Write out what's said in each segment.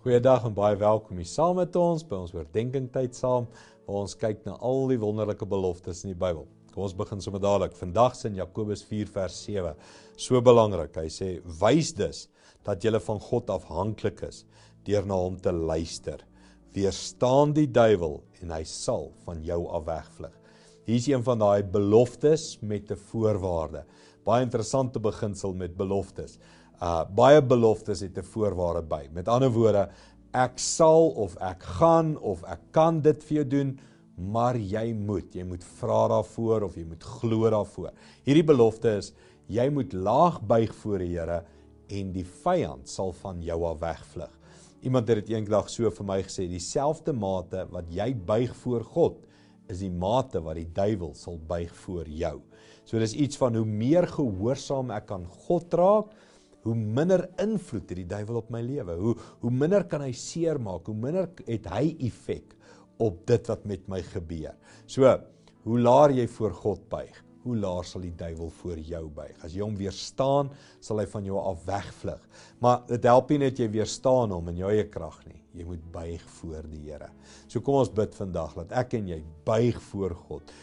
Goeiedag en baie welkom hier saam met ons, by ons oordenkingtyd saam, waar ons kyk na al die wonderlike beloftes in die Bybel. Kom ons begin sommer dadelik. Vandag in Jakobus 4 vers 7, so belangrik. Hy sê, wys dus dat julle van God afhanklik is, deur na hom te luister. Weerstaan die duiwel en hy sal van jou af wegvlug. Hier is een van daai beloftes met 'n voorwaarde. Baie interessante beginsel met beloftes. Baie beloftes het 'n voorwaarde by. Met ander woorde, ek sal of ek gaan of ek kan dit vir jou doen, maar jy moet vra daarvoor of jy moet glo daarvoor. Hierdie belofte is, jy moet laag buig voor die Here en die vyand sal van jou af wegvlug. Iemand het dit eendag so vir my gesê, dieselfde mate wat jy buig voor God, is die mate wat die duiwel sal buig voor jou. So dis iets van hoe meer gehoorsaam ek aan God raak, hoe minder invloed het die duiwel op my lewe, hoe minder kan hy seer maak, hoe minder het hy effek op dit wat met my gebeur. So, hoe laer jy voor God buig, hoe laer sal die duiwel voor jou buig. As jy hom weerstaan, sal hy van jou af wegvlug. Maar dit help nie net jy weerstaan hom in jou eie krag nie. Jy moet buig voor die Here. So kom ons bid vandag, dat ek en jy buig voor God,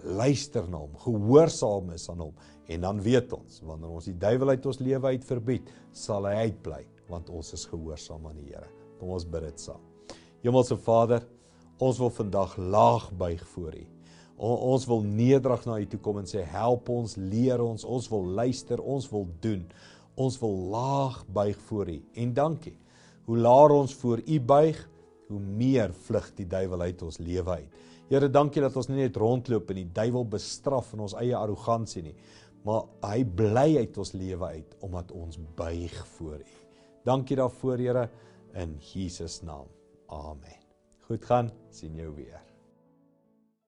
luister na hom, gehoorsaam is aan hom, en dan weet ons, wanneer ons die duiwel uit ons lewe uit verbied, sal hy uitbly, want ons is gehoorsaam aan die Here. Kom ons bid dit saam. Hemelse Vader, ons wil vandag laag buig voor U. Ons wil nederig na U toe kom en sê, help ons, leer ons wil luister, ons wil doen. Ons wil laag buig voor U. En dankie. Hoe laer ons voor U buig, hoe meer vlug die duiwel uit ons lewe uit. Here, dankie dat ons nie net rondloop en die duiwel bestraf in ons eie arrogansie nie, maar hy bly uit ons lewe uit, omdat ons buig voor U. Dankie daarvoor, Here, in Jesus naam. Amen. Goed gaan, sien jou weer.